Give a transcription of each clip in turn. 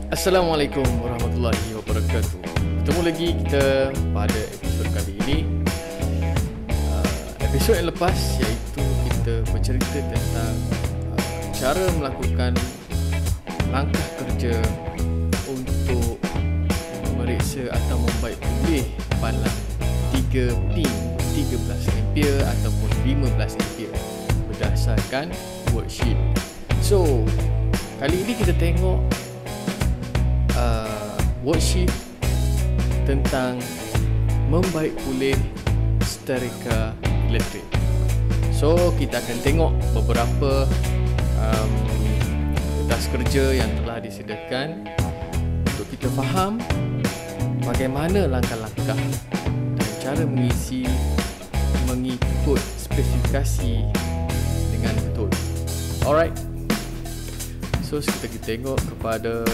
Assalamualaikum warahmatullahi wabarakatuh. Bertemu lagi kita pada episod kali ini. Episod yang lepas iaitu kita bercerita tentang cara melakukan langkah kerja untuk memeriksa atau membaik pulih balang 3 pin 13 ampere ataupun 15 ampere berdasarkan worksheet. So, kali ini kita tengok worksheet tentang membaik pulih seterika elektrik. So kita akan tengok beberapa kertas kerja yang telah disediakan untuk kita faham bagaimana langkah-langkah dan cara mengikut spesifikasi dengan betul. Alright. So kita tengok kepada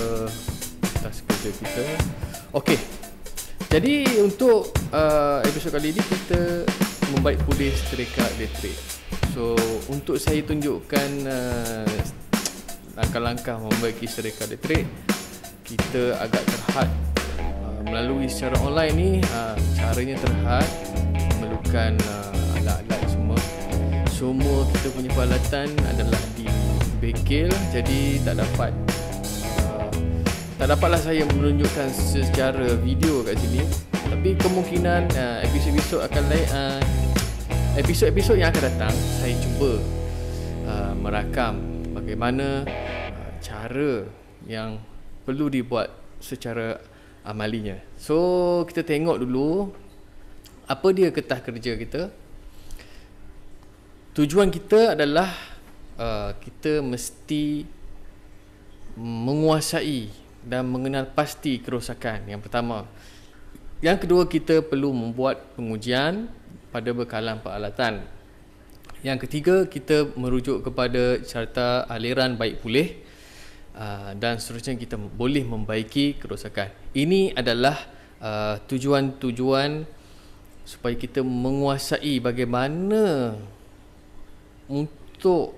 kertas kerja kita. Okey. Jadi untuk episod kali ini kita membaik pulih seterika elektrik. So untuk saya tunjukkan langkah-langkah membaiki seterika elektrik, kita agak terhad melalui secara online ni. Caranya terhad, memerlukan alat-alat semua. Semua kita punya peralatan adalah di bengkel, jadi tak dapatlah saya menunjukkan secara video kat sini. Tapi kemungkinan episod-episod akan lain, episod-episod yang akan datang, saya cuba merakam bagaimana cara yang perlu dibuat secara amalinya. So kita tengok dulu apa dia kertas kerja kita. Tujuan kita adalah kita mesti menguasai dan mengenal pasti kerosakan, yang pertama. Yang kedua, kita perlu membuat pengujian pada bekalan peralatan. Yang ketiga, kita merujuk kepada carta aliran baik pulih, dan seterusnya kita boleh membaiki kerosakan. Ini adalah tujuan-tujuan supaya kita menguasai bagaimana untuk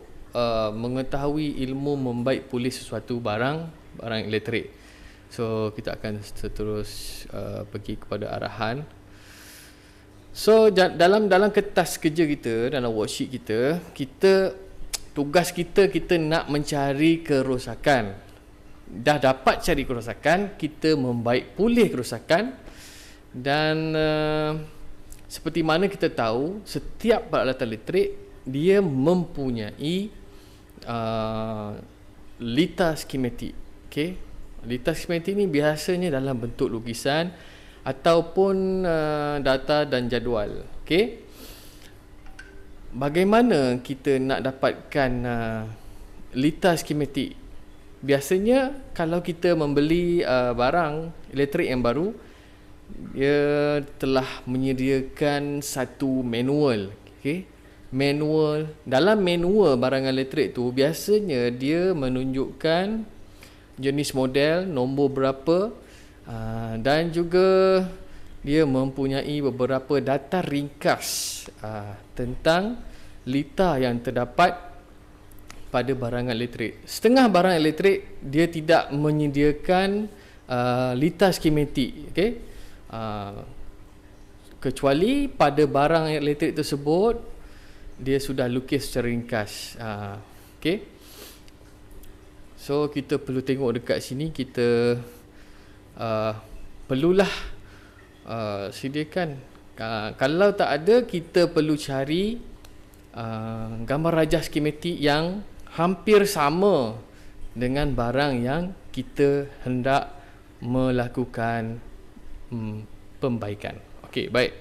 mengetahui ilmu membaik pulih sesuatu barang elektrik. So kita akan terus pergi kepada arahan. So dalam kertas kerja kita, dalam worksheet kita tugas kita nak mencari kerosakan. Dah dapat cari kerosakan, kita membaik pulih kerosakan. Dan seperti mana kita tahu, setiap peralatan elektrik dia mempunyai lita skematik. Okay? Lita skematik ni biasanya dalam bentuk lukisan ataupun data dan jadual. Okay? Bagaimana kita nak dapatkan lita skematik? Biasanya kalau kita membeli barang elektrik yang baru, dia telah menyediakan satu manual. Okay? Dalam manual barang elektrik tu biasanya dia menunjukkan jenis model, nombor berapa, dan juga dia mempunyai beberapa data ringkas tentang lita yang terdapat pada barangan elektrik. Setengah barang elektrik dia tidak menyediakan lita skematik, okay? Kecuali pada barang elektrik tersebut dia sudah lukis secara ringkas. Okay? So kita perlu tengok dekat sini, kita perlulah sediakan. Kalau tak ada, kita perlu cari gambar rajah skematik yang hampir sama dengan barang yang kita hendak melakukan pembaikan. Okey, baik.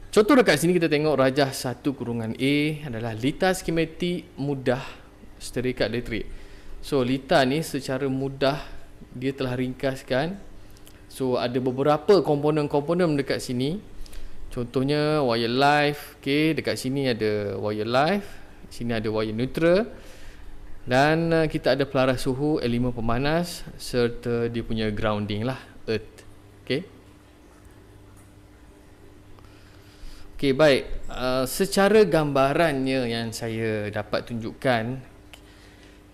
Contoh dekat sini kita tengok rajah 1/A adalah lita skematik mudah seterika elektrik. So lita ni secara mudah dia telah ringkaskan. So ada beberapa komponen-komponen dekat sini. Contohnya wire live. Okay, dekat sini ada wire live, sini ada wire neutral, dan kita ada pelaras suhu, elemen pemanas serta dia punya grounding lah, earth. Okay. Okay, baik. Secara gambarannya yang saya dapat tunjukkan,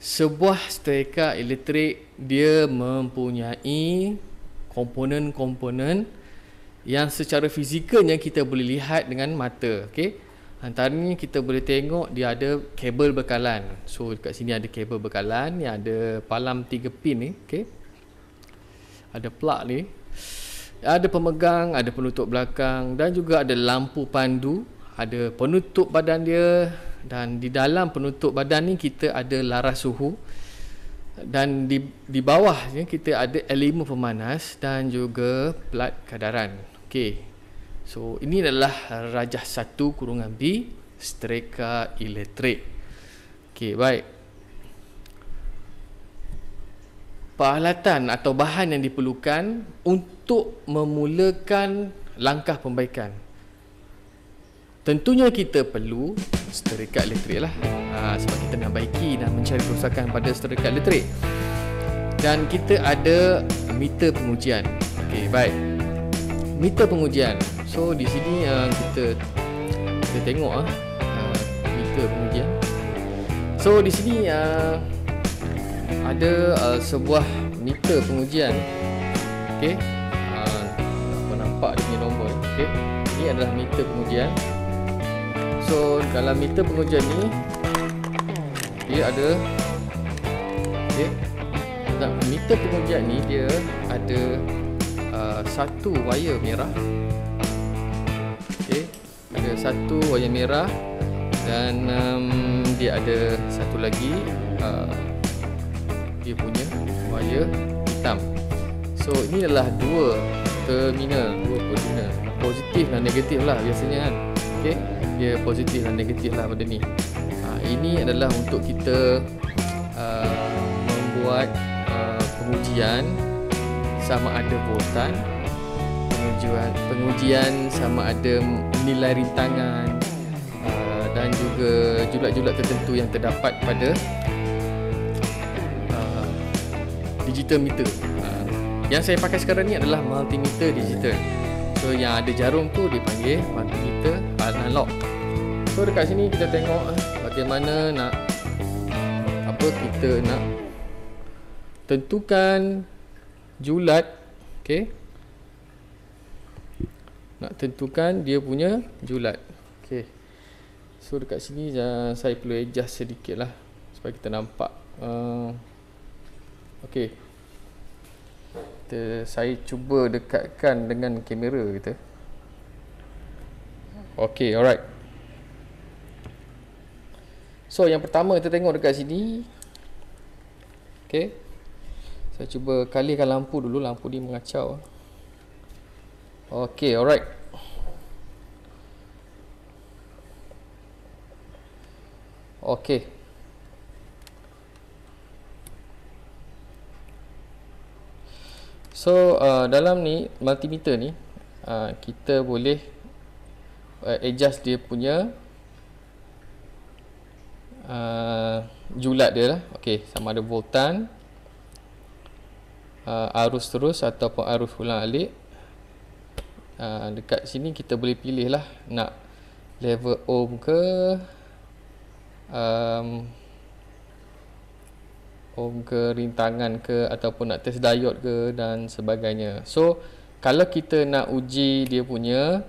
sebuah setrika elektrik dia mempunyai komponen-komponen yang secara fizikalnya kita boleh lihat dengan mata. Okey. Antaranya kita boleh tengok dia ada kabel bekalan. So dekat sini ada kabel bekalan yang ada palam 3 pin ni, okey. Ada plug ni. Ada pemegang, ada penutup belakang dan juga ada lampu pandu, ada penutup badan dia, dan di dalam penutup badan ni kita ada laras suhu, dan di bawahnya kita ada elemen pemanas dan juga plat kadaran. Okey. So ini adalah rajah 1/B setrika elektrik. Okey, baik. Peralatan atau bahan yang diperlukan untuk memulakan langkah pembaikan. Tentunya kita perlu setrika elektrik lah. Sebab kita nak baiki dan mencari kerosakan pada setrika elektrik. Dan kita ada meter pengujian. Okey, baik. Meter pengujian. So di sini kita tengok meter pengujian. So di sini ada sebuah meter pengujian. Okey. Apa nampak dia punya nombor ni. Okey. Ini adalah meter pengujian. So dalam meter pengujian ni dia ada, okey. Dalam meter pengujian ni dia ada satu wayar merah. Okey. Ada satu wayar merah dan dia ada satu lagi dia punya wayar hitam. So ini adalah dua terminal, positif dan negatif lah biasanya kan. Okey, dia positif dan negatif lah pada ni. Ini adalah untuk kita membuat pengujian sama ada voltan, pengujian sama ada nilai rintangan dan juga julat-julat tertentu yang terdapat pada digital meter. Yang saya pakai sekarang ni adalah multimeter digital. So yang ada jarum tu dipanggil multimeter analog. So dekat sini kita tengok bagaimana kita nak tentukan julat. Okey. Nak tentukan dia punya julat. Okey. So dekat sini saya perlu adjust sedikit lah supaya kita nampak. Okey. Saya cuba dekatkan dengan kamera kita. Okey, alright. So yang pertama kita tengok dekat sini. Okey. Saya cuba kalikan lampu dulu, lampu ni mengacau. Okey, alright. Okey. So dalam ni multimeter ni kita boleh adjust dia punya julat dia lah. Okey, sama ada voltan, arus terus ataupun arus ulang-alik. Dekat sini kita boleh pilih lah nak level ohm ke, ohm ke, rintangan ke, ataupun nak test diode ke dan sebagainya. So kalau kita nak uji dia punya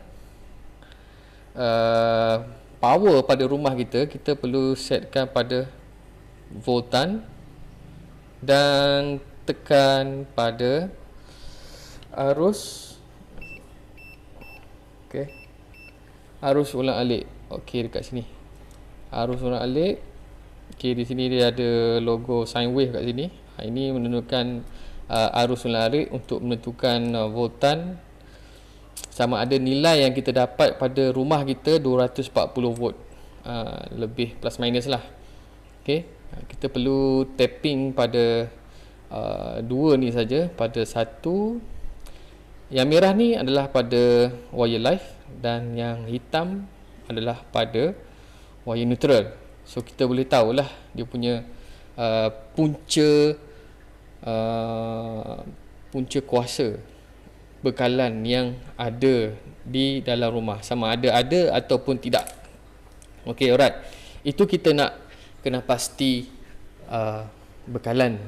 power pada rumah kita, kita perlu setkan pada voltan dan tekan pada arus. Okey. Arus ulang-alik. Okey, dekat sini. Arus ulang-alik. Okey, di sini dia ada logo sine wave kat sini. Ini menunjukkan arus ulang-alik untuk menentukan voltan sama ada nilai yang kita dapat pada rumah kita 240 volt. Lebih plus minus lah. Okey, kita perlu tapping pada dua ni saja, pada satu. Yang merah ni adalah pada wire live dan yang hitam adalah pada wire neutral. So kita boleh tahulah dia punya punca kuasa bekalan yang ada di dalam rumah, sama ada ataupun tidak. Okey, alright. Itu kita nak kena pasti bekalan.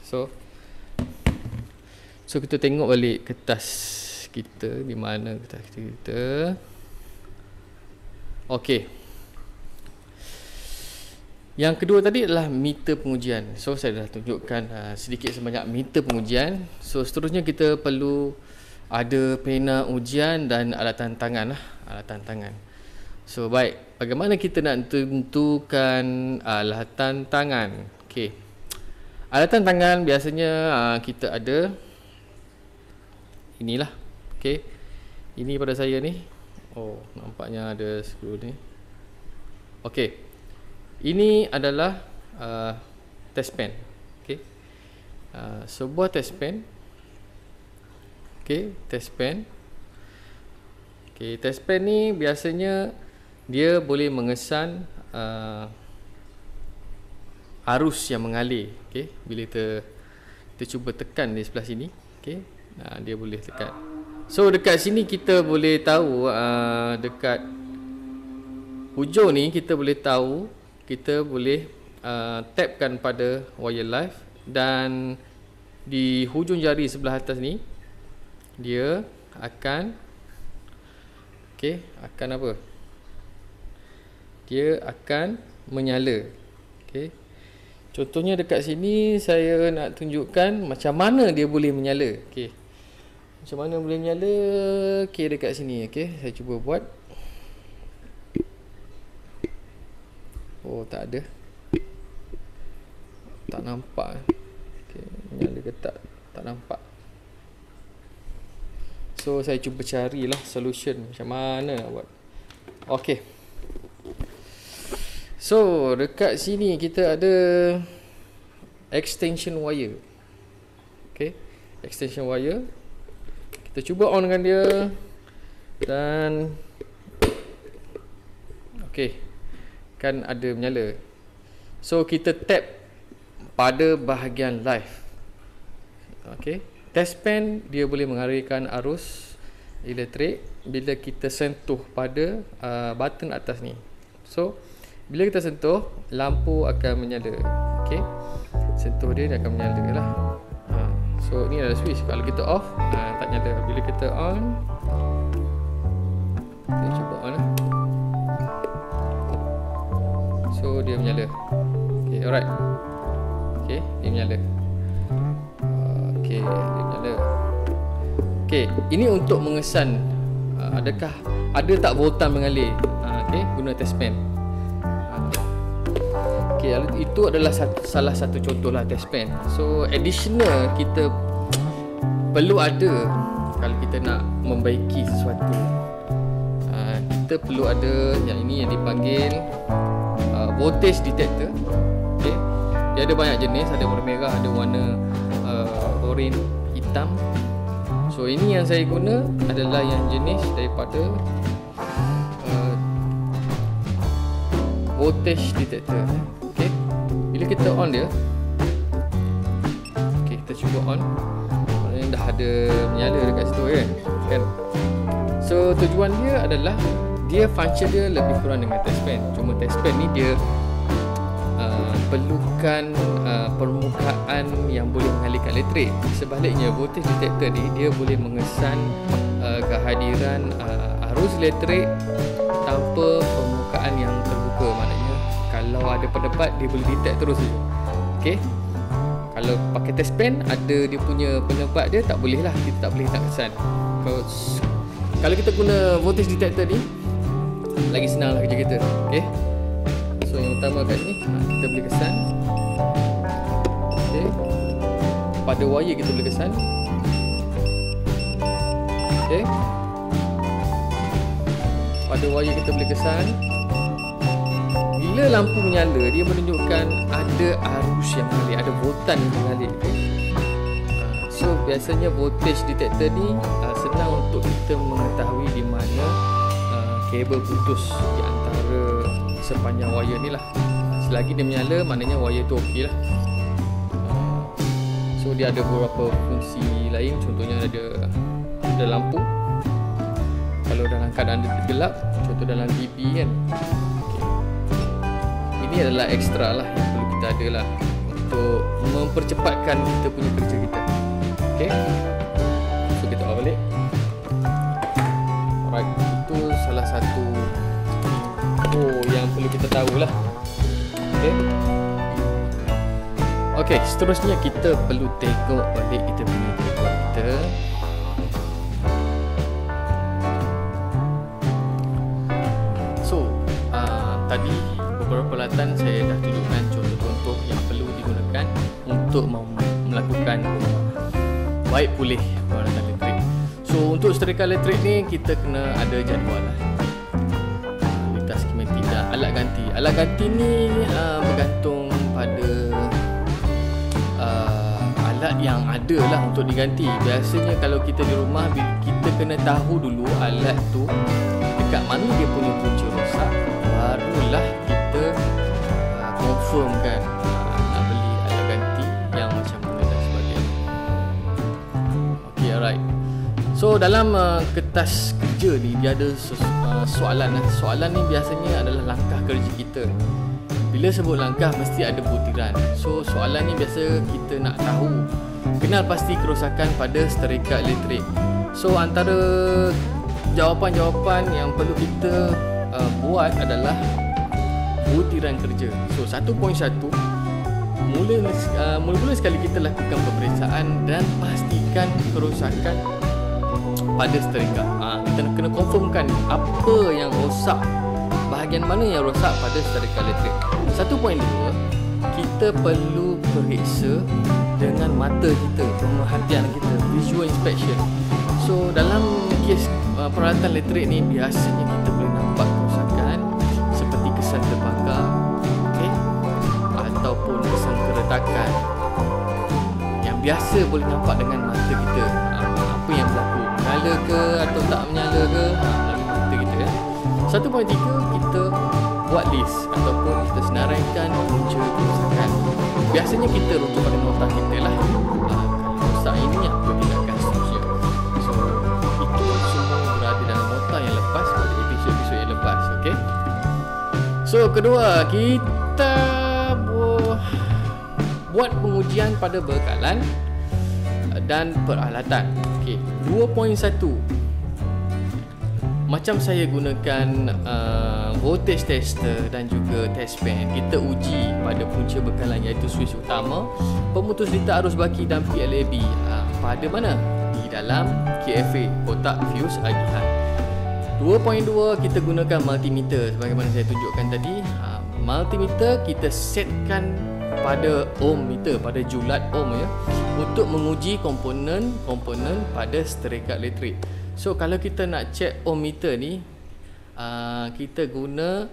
So kita tengok balik kertas kita, di mana kertas kita. Okey. Yang kedua tadi adalah meter pengujian. So saya dah tunjukkan sedikit sebanyak meter pengujian. So seterusnya kita perlu ada pena ujian dan alatan tangan lah, alatan tangan. So baik, bagaimana kita nak tentukan alatan tangan? Okey. Alatan tangan biasanya kita ada inilah. Okey. Ini pada saya ni. Oh, nampaknya ada skru ni. Okey. Ini adalah test pen. Okey. Sebuah test pen. Okey, test pen. Okey, test pen ni biasanya dia boleh mengesan arus yang mengalir. Okey, bila kita cuba tekan di sebelah sini, okey, dia boleh tekan. So dekat sini kita boleh tahu, dekat hujung ni kita boleh tahu, kita boleh tapkan pada wire live, dan di hujung jari sebelah atas ni dia akan akan apa? Dia akan menyala. Okey. Contohnya dekat sini saya nak tunjukkan macam mana dia boleh menyala. Okey. Macam mana boleh menyala? Okey, dekat sini. Okey, saya cuba buat. Oh, tak ada. Tak nampak. Okey, menyala ke tak? Tak nampak. So saya cuba carilah solution macam mana nak buat. Okey. So dekat sini kita ada extension wire. Okey, extension wire. Kita cuba on dengan dia, dan okey, kan ada menyala. So kita tap pada bahagian live. Okey, test pen dia boleh mengalirkan arus elektrik bila kita sentuh pada button atas ni. So bila kita sentuh, lampu akan menyala. Okey, sentuh dia akan menyala lah. So ni adalah switch. Kalau kita off, tak nyala. Bila kita on, kita cuba on lah. So dia menyala. Okay, alright. Okay, dia menyala. Okay, dia menyala. Okay, ini untuk mengesan adakah ada tak voltan mengalir. Okay, guna test pen. Okay, itu adalah salah satu contoh lah test pen. So additional kita perlu ada kalau kita nak membaiki sesuatu. Kita perlu ada yang ini yang dipanggil voltage detector. Okay, dia ada banyak jenis. Ada warna merah, ada warna orange, hitam. So ini yang saya guna adalah yang jenis daripada voltage detector. Okay, bila kita on dia, okay, kita cuba on, maknanya dah ada menyala dekat situ kan. So tujuan dia adalah dia function dia lebih kurang dengan test pen. Cuma test pen ni dia perlukan permukaan yang boleh mengalirkan elektrik. Sebaliknya voltage detector ni dia boleh mengesan kehadiran arus elektrik tanpa permukaan yang terbuka. Maknanya kalau ada pendebat dia boleh detect terus saja. Okey. Kalau pakai test pen ada dia punya pendebat dia, tak boleh lah, kita tak boleh nak kesan. Kalau kita guna voltage detector ni lagi senang lah kerja kita. Okey. So yang utama kat ni kita boleh kesan. Okey. Pada wire kita boleh kesan. Okey. Pada wire kita boleh kesan. Bila lampu menyala, dia menunjukkan ada arus yang mengalir, ada voltan yang mengalir. Okay? So biasanya voltage detector ni senang untuk kita mengetahui di mana kabel putus di antara sepanjang wire ni lah. Selagi dia menyala, maknanya wire tu okey lah. So dia ada beberapa fungsi lain. Contohnya ada lampu. Kalau dalam keadaan gelap, contoh dalam TV kan, ini adalah ekstra lah yang perlu kita kita ada lah untuk mempercepatkan kita punya kerja kita. Okay, so kita buat balik. Alright, itu salah satu yang perlu kita tahulah. Okay, seterusnya kita perlu tengok balik kita punya jadual kita. So, tadi beberapa peralatan saya dah tunjukkan contoh-contoh yang perlu digunakan untuk melakukan baik pulih peralatan elektrik. So, untuk setrika elektrik ni kita kena ada jadual lah. Litas skematik dan alat ganti. Alat ganti ni bergantung pada alat yang ada lah untuk diganti. Biasanya kalau kita di rumah, kita kena tahu dulu alat tu dekat mana dia punya punca rosak, barulah kita confirmkan nak beli alat ganti yang macam mana dan sebagainya. Okay, alright. So dalam kertas kerja ni dia ada soalan. Soalan ni biasanya adalah langkah kerja kita. Bila sebut langkah mesti ada butiran. So soalan ni biasa kita nak tahu kenal pasti kerosakan pada setrika elektrik. So antara jawapan-jawapan yang perlu kita buat adalah butiran kerja. So 1.1, mula-mula sekali kita lakukan pemeriksaan dan pastikan kerosakan pada setrika. Kita kena confirmkan apa yang rosak, bahagian mana yang rosak pada setrika elektrik. 1.2, kita perlu periksa dengan mata kita, pemerhatian kita, visual inspection. So dalam kes peralatan elektrik ni biasanya kita boleh nampak kerosakan seperti kesan terbakar, ataupun kesan keretakan yang biasa boleh nampak dengan mata kita. Apa yang berlaku, menyala ke atau tak menyala ke, melalui mata kita. 1.3, kita buat list ataupun kita senaraikan punca kerosakan. Biasanya kita rujuk pada nota kita lah. Rosak ini apa tindakan seterusnya. So itu semua berada dalam nota yang lepas pada episod-episod yang lepas. Okay. So kedua, kita buat pengujian pada bekalan dan peralatan. Okay. 2.1, macam saya gunakan voltage tester dan juga test pen, kita uji pada punca bekalan iaitu switch utama, pemutus litar arus baki dan PLAB. Pada mana? Di dalam KFA, kotak fuse agihan. 2.2, kita gunakan multimeter sebagaimana saya tunjukkan tadi. Multimeter kita setkan pada ohm meter, pada julat ohm ya, untuk menguji komponen pada setrika elektrik. So kalau kita nak cek ohm meter ni, kita guna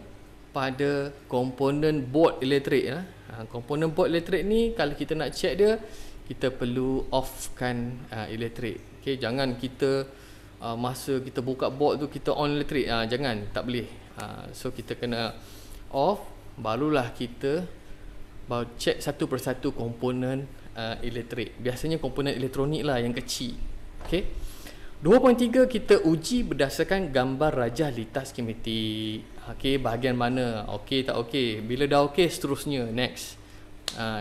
pada komponen board elektrik ya. Komponen board elektrik ni kalau kita nak cek dia, kita perlu offkan elektrik. Okay, jangan kita masa kita buka board tu kita on elektrik, jangan, tak boleh. So kita kena off, barulah kita cek satu persatu komponen elektrik. Biasanya komponen elektronik lah yang kecil. Okay. 2.3, kita uji berdasarkan gambar rajah litas skematik. Okey, bahagian mana? Okey tak okey? Bila dah okey, seterusnya next.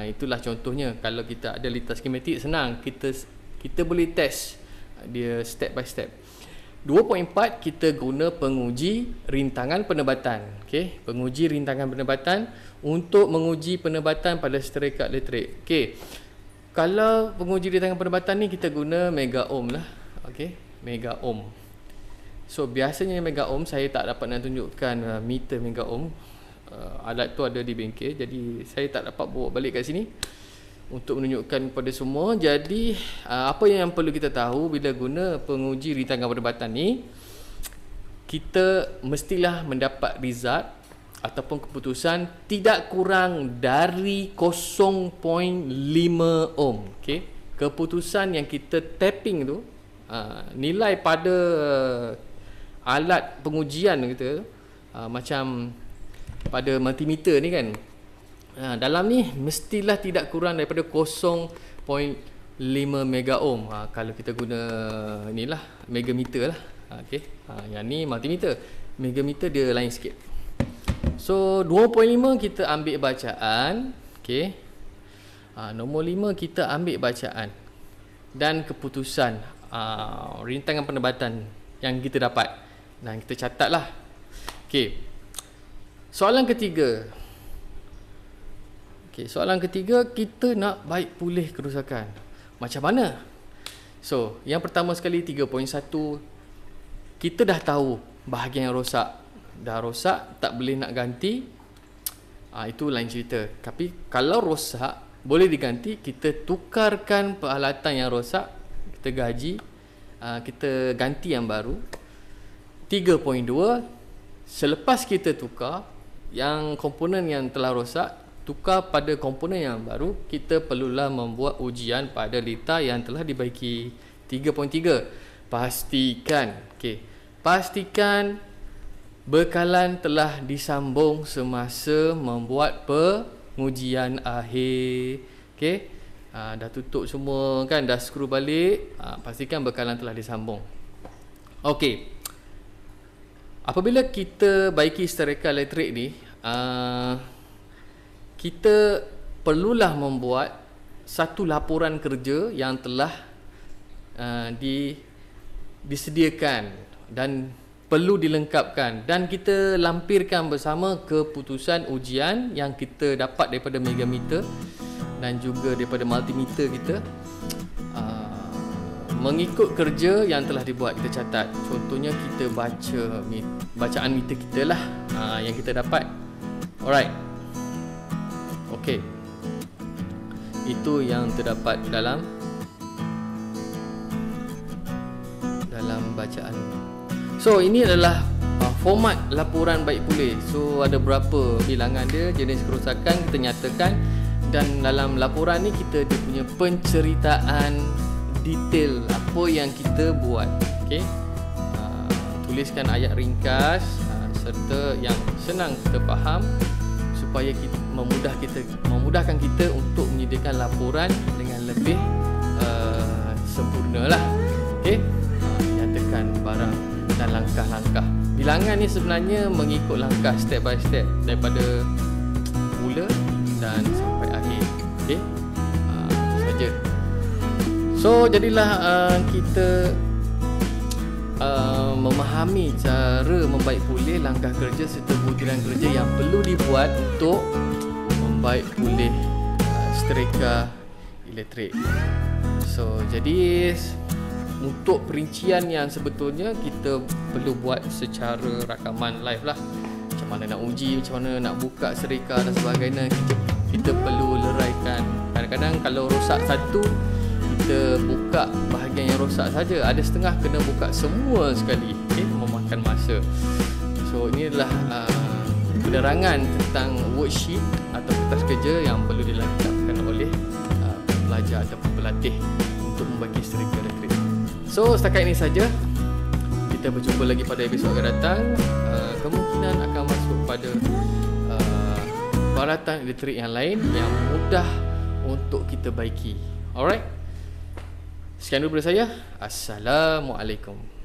Itulah contohnya. Kalau kita ada litas skematik, senang. Kita boleh test dia step by step. 2.4, kita guna penguji rintangan penebatan. Okey, penguji rintangan penebatan untuk menguji penebatan pada setrika elektrik. Okey. Kalau penguji rintangan penebatan ni kita guna mega ohm lah. Okey. Mega ohm. So biasanya mega ohm, saya tak dapat nak tunjukkan meter mega ohm. Alat tu ada di bengkel, jadi saya tak dapat bawa balik kat sini untuk menunjukkan kepada semua. Jadi apa yang perlu kita tahu bila guna penguji rintangan penebatan ni, kita mestilah mendapat result ataupun keputusan tidak kurang dari 0.5 ohm. Okey, keputusan yang kita tapping tu, nilai pada alat pengujian kita, macam pada multimeter ni kan, dalam ni mestilah tidak kurang daripada 0.5 mega ohm. Kalau kita guna inilah megameter lah. Okey, yang ni multimeter. Megameter dia lain sikit. So 2.5 kita ambil bacaan. Okey. Nombor 5, kita ambil bacaan dan keputusan rintangan perdebatan yang kita dapat dan kita catatlah. Okey. Soalan ketiga. Okey, soalan ketiga, kita nak baik pulih kerosakan. Macam mana? So, yang pertama sekali 3.1, kita dah tahu bahagian yang rosak. Dah rosak, tak boleh nak ganti. Itu lain cerita. Tapi kalau rosak boleh diganti, kita tukarkan peralatan yang rosak, kita gaji, kita ganti yang baru. 3.2, selepas kita tukar yang komponen yang telah rosak, tukar pada komponen yang baru, kita perlulah membuat ujian pada lita yang telah dibaiki. 3.3, pastikan pastikan bekalan telah disambung semasa membuat pengujian akhir. Okey. Dah tutup semua kan, dah skru balik, pastikan bekalan telah disambung. Okey. Apabila kita baiki stereka elektrik ni, kita perlulah membuat satu laporan kerja yang telah disediakan dan perlu dilengkapkan, dan kita lampirkan bersama keputusan ujian yang kita dapat daripada megameter dan juga daripada multimeter kita. Mengikut kerja yang telah dibuat, kita catat. Contohnya kita baca bacaan meter kita lah yang kita dapat. Alright. Okey. Itu yang terdapat dalam bacaan. So, ini adalah format laporan baik pulih. So, ada berapa bilangan dia, jenis kerosakan kita nyatakan, dan dalam laporan ni kita dia punya penceritaan detail apa yang kita buat. Okey. Tuliskan ayat ringkas serta yang senang kita faham supaya kita memudahkan kita untuk menyediakan laporan dengan lebih sempurna lah. Okey. Nyatakan barang dan langkah-langkah. Bilangan ni sebenarnya mengikut langkah step by step daripada mula dan sampai akhir. Okey. Itu saja. So, jadilah kita memahami cara membaik pulih, langkah kerja serta butiran kerja yang perlu dibuat untuk membaik pulih stereka elektrik. So, jadi untuk perincian yang sebetulnya kita perlu buat secara rakaman live lah. Macam mana nak uji, macam mana nak buka stereka dan sebagainya, kita perlu leraikan. Kadang-kadang kalau rosak satu, kita buka bahagian yang rosak saja. Ada setengah kena buka semua sekali. Memakan masa. So, ini adalah penerangan tentang worksheet atau kertas kerja yang perlu dilengkapkan oleh pelajar atau pelatih untuk membagi stereka elektrik. So, setakat ini saja. Kita berjumpa lagi pada episod akan datang. Kemungkinan akan masuk pada peralatan elektrik yang lain yang mudah untuk kita baiki. Alright. Sekian dulu daripada saya. Assalamualaikum.